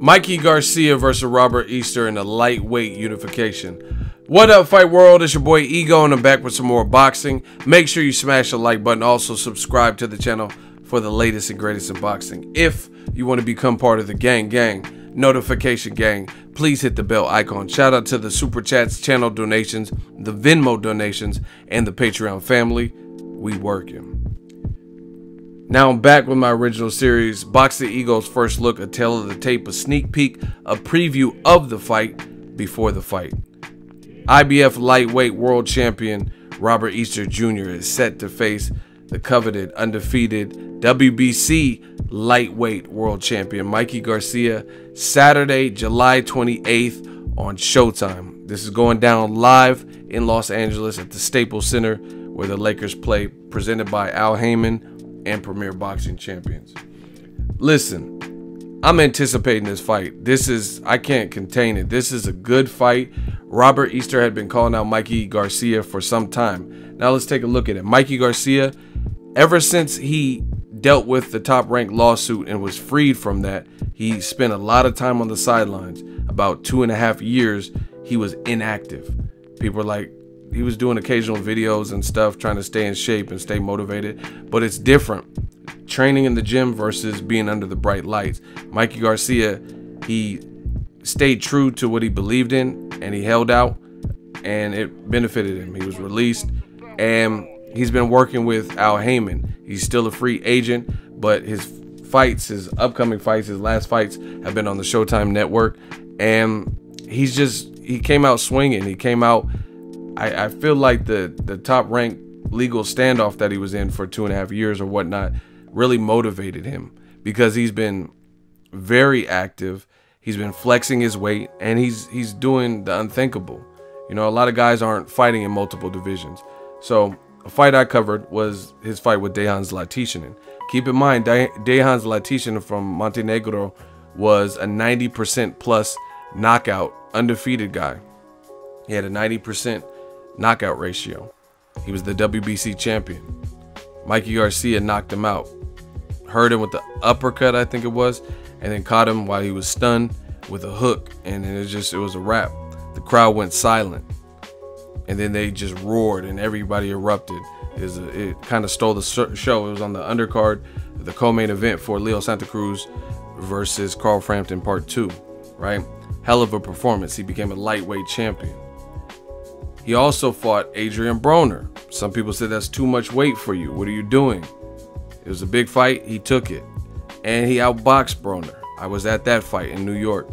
Mikey Garcia versus Robert Easter in a lightweight unification. What up, Fight World? It's your boy Ego, and I'm back with some more boxing. Make sure you smash the like button. Also, subscribe to the channel for the latest and greatest in boxing. If you want to become part of the gang, notification gang, please hit the bell icon. Shout out to the Super Chats, channel donations, the Venmo donations, and the Patreon family. We working. Now I'm back with my original series, Boxingego's First Look, a tale of the tape, a sneak peek, a preview of the fight before the fight. IBF lightweight world champion Robert Easter Jr. is set to face the coveted, undefeated WBC lightweight world champion Mikey Garcia Saturday, July 28th on Showtime. This is going down live in Los Angeles at the Staples Center where the Lakers play, presented by HAYMON and Premier Boxing Champions. Listen, I'm anticipating this fight. I can't contain it. This is a good fight. Robert Easter had been calling out Mikey Garcia for some time. Now let's take a look at it. Mikey Garcia, ever since he dealt with the top-ranked lawsuit and was freed from that, he spent a lot of time on the sidelines. About 2.5 years, he was inactive. People were like, he was doing occasional videos and stuff, trying to stay in shape and stay motivated, but it's different. Training in the gym versus being under the bright lights. Mikey Garcia, he stayed true to what he believed in, and he held out, and it benefited him. He was released, and he's been working with HAYMON. He's still a free agent, but his fights, his upcoming fights, his last fights have been on the Showtime network, and he came out swinging. He came out, I feel like the top-ranked legal standoff that he was in for 2.5 years or whatnot really motivated him, because he's been very active. He's been flexing his weight, and he's doing the unthinkable. You know, a lot of guys aren't fighting in multiple divisions. So a fight I covered was his fight with Dejan Zlaticanin. Keep in mind, Dejan Zlaticanin from Montenegro was a 90% plus knockout, undefeated guy. He had a 90% knockout ratio. He was the WBC champion. Mikey Garcia knocked him out, hurt him with the uppercut, I think it was, and then caught him while he was stunned with a hook, and then it was a wrap. The crowd went silent, and then they just roared and everybody erupted. It kind of stole the show. It was on the undercard, the co-main event for Leo Santa Cruz versus Carl Frampton Part 2, right? Hell of a performance. He became a lightweight champion. He also fought Adrian Broner. Some people said that's too much weight for you. What are you doing? It was a big fight. He took it. And he outboxed Broner. I was at that fight in New York.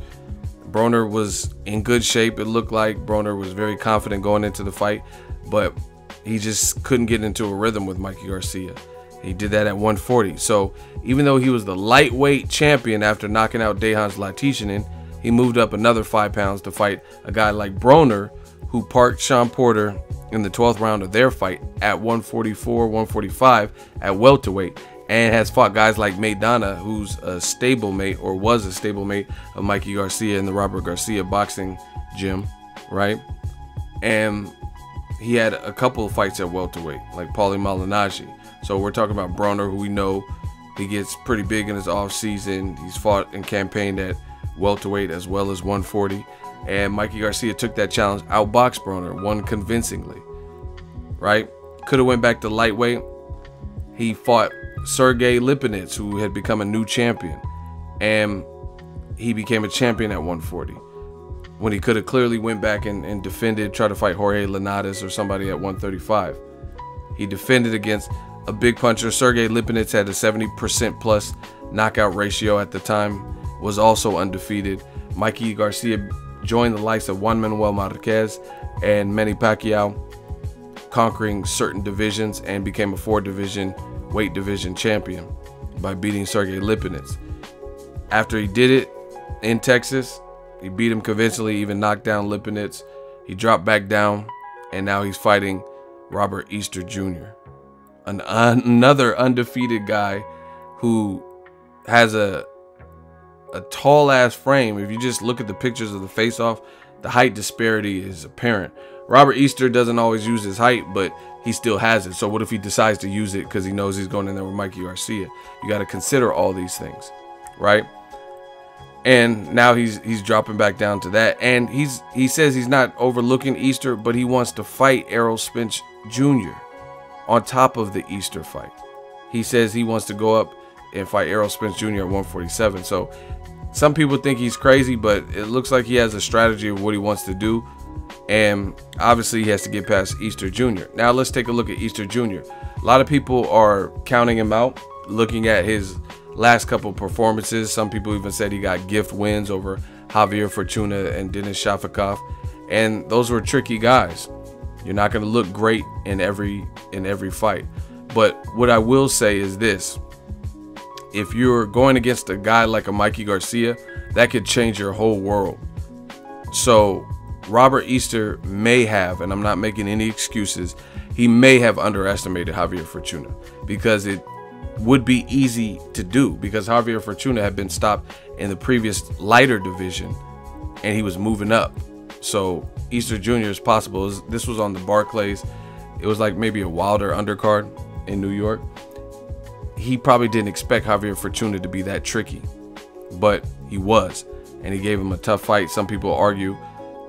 Broner was in good shape. It looked like Broner was very confident going into the fight, but he just couldn't get into a rhythm with Mikey Garcia. He did that at 140. So even though he was the lightweight champion after knocking out Dejan Zlaticanin, he moved up another 5 pounds to fight a guy like Broner, who parked Sean Porter in the 12th round of their fight at 144, 145 at welterweight, and has fought guys like Maidana, who's a stablemate, or was a stablemate of Mikey Garcia in the Robert Garcia boxing gym, right? And he had a couple of fights at welterweight, like Paulie Malignaggi. So we're talking about Broner, who we know he gets pretty big in his off season. He's fought and campaigned at welterweight as well as 140. And Mikey Garcia took that challenge, outboxed Broner, won convincingly, right? Could have went back to lightweight. He fought Sergey Lipinets, who had become a new champion, and he became a champion at 140, when he could have clearly went back and defended, tried to fight Jorge Linares or somebody at 135. He defended against a big puncher. Sergey Lipinets had a 70% plus knockout ratio at the time, was also undefeated. Mikey Garcia joined the likes of Juan Manuel Marquez and Manny Pacquiao, conquering certain divisions, and became a 4-division weight division champion by beating Sergey Lipinets. After he did it in Texas, he beat him convincingly, even knocked down Lipinets. He dropped back down, and now he's fighting Robert Easter Jr., another undefeated guy who has a tall ass frame. If you just look at the pictures of the face-off, the height disparity is apparent. Robert Easter doesn't always use his height, but he still has it. So what if he decides to use it because he knows he's going in there with Mikey Garcia? You got to consider all these things, right? And now he's dropping back down to that. And he says he's not overlooking Easter, but he wants to fight Errol Spence Jr. on top of the Easter fight. He says he wants to go up and fight Errol Spence Jr. at 147. So some people think he's crazy, but it looks like he has a strategy of what he wants to do. And obviously he has to get past Easter Jr. Now let's take a look at Easter Jr. A lot of people are counting him out, looking at his last couple performances. Some people even said he got gift wins over Javier Fortuna and Denis Shafikov, and those were tricky guys. You're not going to look great in every fight. But what I will say is this: if you're going against a guy like a Mikey Garcia, that could change your whole world. So Robert Easter may have, and I'm not making any excuses, he may have underestimated Javier Fortuna, because it would be easy to do, because Javier Fortuna had been stopped in the previous lighter division and he was moving up. So Easter Jr. is possible. This was on the Barclays. It was like maybe a Wilder undercard in New York. He probably didn't expect Javier Fortuna to be that tricky, but he was, and he gave him a tough fight. Some people argue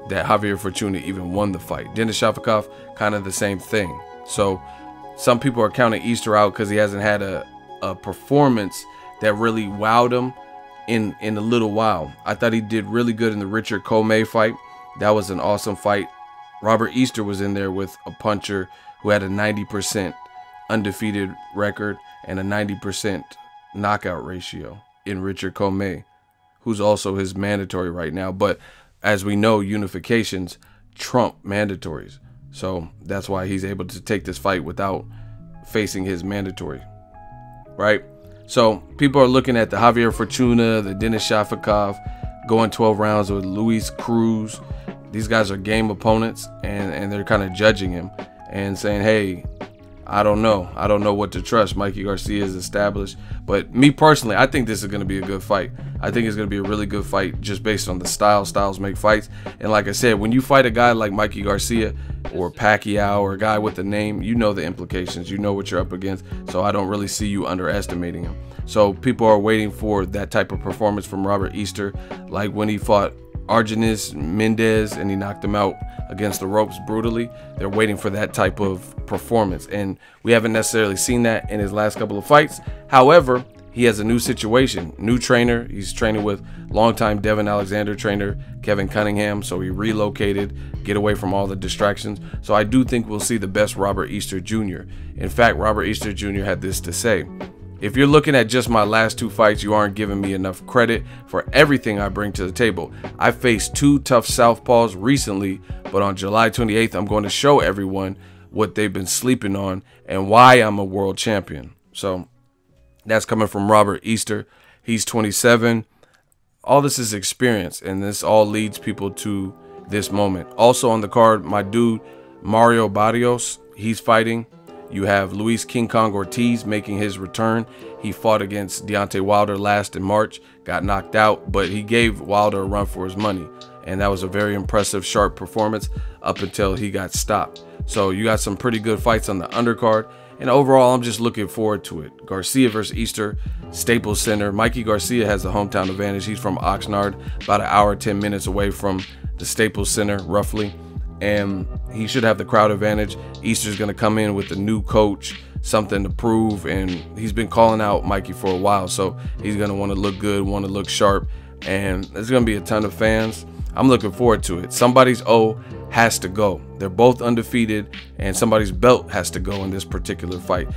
that Javier Fortuna even won the fight. Denis Shafikov, kind of the same thing. So some people are counting Easter out because he hasn't had a performance that really wowed him in a little while. I thought he did really good in the Richard Comey fight. That was an awesome fight. Robert Easter was in there with a puncher who had a 90% undefeated record and a 90% knockout ratio in Richard Comey, who's also his mandatory right now. But as we know, unifications trump mandatories. So that's why he's able to take this fight without facing his mandatory, right? So people are looking at the Javier Fortuna, the Denis Shafikov, going 12 rounds with Luis Cruz. These guys are game opponents, and they're kind of judging him and saying, hey, I don't know what to trust. Mikey Garcia is established. But me personally, I think this is going to be a good fight. I think it's going to be a really good fight just based on the style. Styles make fights. And like I said, when you fight a guy like Mikey Garcia or Pacquiao or a guy with a name, you know the implications. You know what you're up against. So I don't really see you underestimating him. So people are waiting for that type of performance from Robert Easter, like when he fought Argenis Mendez and he knocked him out against the ropes brutally. They're waiting for that type of performance, and we haven't necessarily seen that in his last couple of fights. However, he has a new situation, new trainer. He's training with longtime Devin Alexander trainer Kevin Cunningham, so he relocated, get away from all the distractions. So I do think we'll see the best Robert Easter Jr. In fact, Robert Easter Jr. had this to say: if you're looking at just my last two fights, you aren't giving me enough credit for everything I bring to the table. I faced two tough southpaws recently, but on July 28th, I'm going to show everyone what they've been sleeping on and why I'm a world champion. So that's coming from Robert Easter. He's 27. All this is experience, and this all leads people to this moment. Also on the card, my dude, Mario Barrios, he's fighting. You have Luis King Kong Ortiz making his return. He fought against Deontay Wilder last in March, got knocked out, but he gave Wilder a run for his money. And that was a very impressive, sharp performance up until he got stopped. So you got some pretty good fights on the undercard. And overall, I'm just looking forward to it. Garcia versus Easter, Staples Center. Mikey Garcia has the hometown advantage. He's from Oxnard, about an hour, 10 minutes away from the Staples Center, roughly. And he should have the crowd advantage. Easter's going to come in with a new coach, something to prove, and he's been calling out Mikey for a while, so he's going to want to look good, want to look sharp, and there's going to be a ton of fans. I'm looking forward to it. Somebody's O has to go. They're both undefeated, and somebody's belt has to go in this particular fight.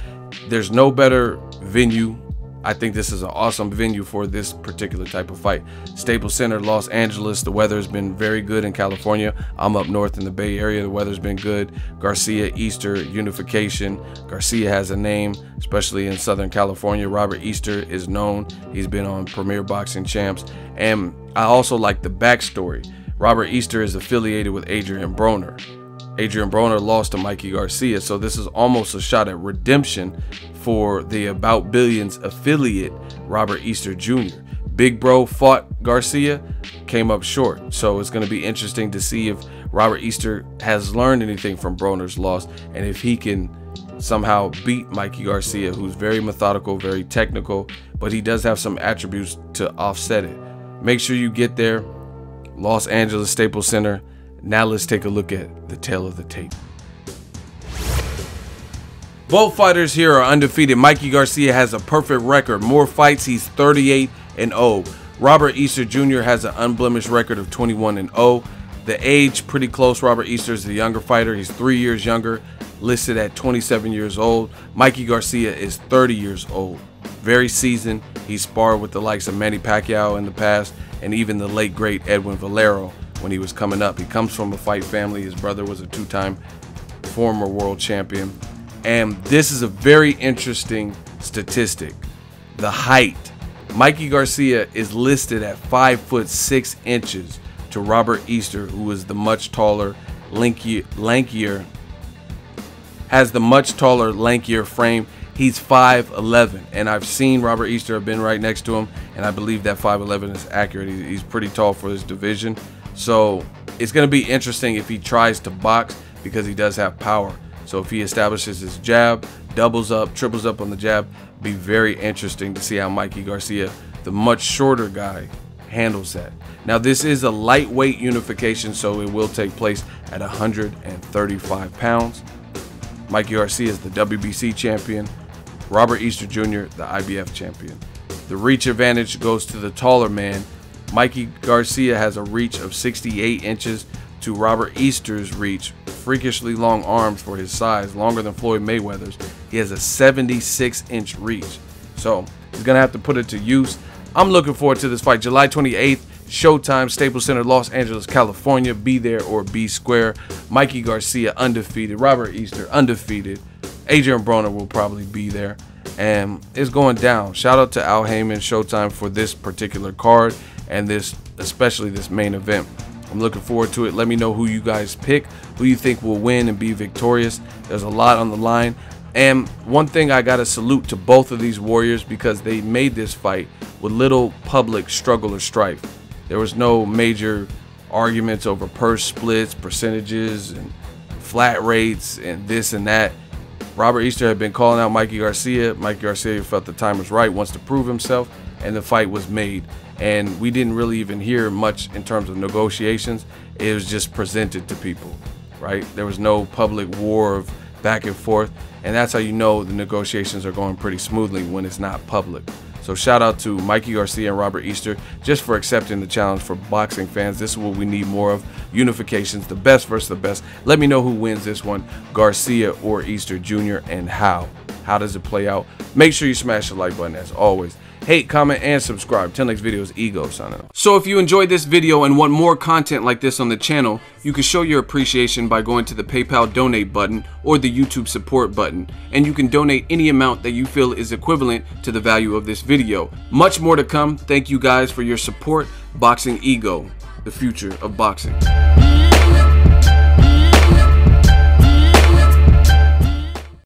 There's no better venue. I think this is an awesome venue for this particular type of fight. Staples Center, Los Angeles. The weather has been very good in California. I'm up north in the Bay Area. The weather's been good. Garcia, Easter, unification. Garcia has a name, especially in Southern California. Robert Easter is known. He's been on Premier Boxing Champs. And I also like the backstory. Robert Easter is affiliated with Adrian Broner. Adrian Broner lost to Mikey Garcia, so this is almost a shot at redemption for the About Billions affiliate, Robert Easter Jr. Big Bro fought Garcia, came up short, so it's going to be interesting to see if Robert Easter has learned anything from Broner's loss and if he can somehow beat Mikey Garcia, who's very methodical, very technical, but he does have some attributes to offset it. Make sure you get there. Los Angeles Staples Center. Now let's take a look at the tail of the tape. Both fighters here are undefeated. Mikey Garcia has a perfect record. More fights, he's 38-0. Robert Easter Jr. has an unblemished record of 21-0. The age, pretty close. Robert Easter is the younger fighter. He's 3 years younger, listed at 27 years old. Mikey Garcia is 30 years old. Very seasoned. He sparred with the likes of Manny Pacquiao in the past, and even the late, great Edwin Valero when he was coming up. He comes from a fight family. His brother was a two-time former world champion. And this is a very interesting statistic. The height. Mikey Garcia is listed at 5'6" to Robert Easter, who is the much taller, lankier, has the much taller, lankier frame. He's 5'11", and I've seen Robert Easter. I've been right next to him, and I believe that 5'11" is accurate. He's pretty tall for his division. So it's going to be interesting if he tries to box, because he does have power. So if he establishes his jab, doubles up, triples up on the jab, be very interesting to see how Mikey Garcia, the much shorter guy, handles that. Now this is a lightweight unification, so it will take place at 135 pounds. Mikey Garcia is the WBC champion. Robert Easter Jr., the IBF champion. The reach advantage goes to the taller man. Mikey Garcia has a reach of 68 inches to Robert Easter's reach. Freakishly long arms for his size, longer than Floyd Mayweather's. He has a 76-inch reach. So he's going to have to put it to use. I'm looking forward to this fight. July 28th, Showtime, Staples Center, Los Angeles, California. Be there or be square. Mikey Garcia undefeated. Robert Easter undefeated. Adrian Broner will probably be there. And it's going down. Shout out to Al HAYMON, Showtime, for this particular card and this, especially this main event. I'm looking forward to it. Let me know who you guys pick, who you think will win and be victorious. There's a lot on the line. And one thing, I got to salute to both of these warriors, because they made this fight with little public struggle or strife. There was no major arguments over purse splits, percentages, and flat rates, and this and that. Robert Easter had been calling out Mikey Garcia. Mikey Garcia felt the time was right, wants to prove himself, and the fight was made. And we didn't really even hear much in terms of negotiations. It was just presented to people, right? There was no public war of back and forth, and that's how you know the negotiations are going pretty smoothly, when it's not public. So shout out to Mikey Garcia and Robert Easter just for accepting the challenge. For boxing fans, this is what we need more of: unifications, the best versus the best. Let me know who wins this one, Garcia or Easter Jr., and how. How does it play out? Make sure you smash the like button as always. Hate, comment, and subscribe. Till next video is Ego signing off. So if you enjoyed this video and want more content like this on the channel, you can show your appreciation by going to the PayPal donate button or the YouTube support button, and you can donate any amount that you feel is equivalent to the value of this video. Much more to come. Thank you guys for your support. Boxingego, the future of boxing.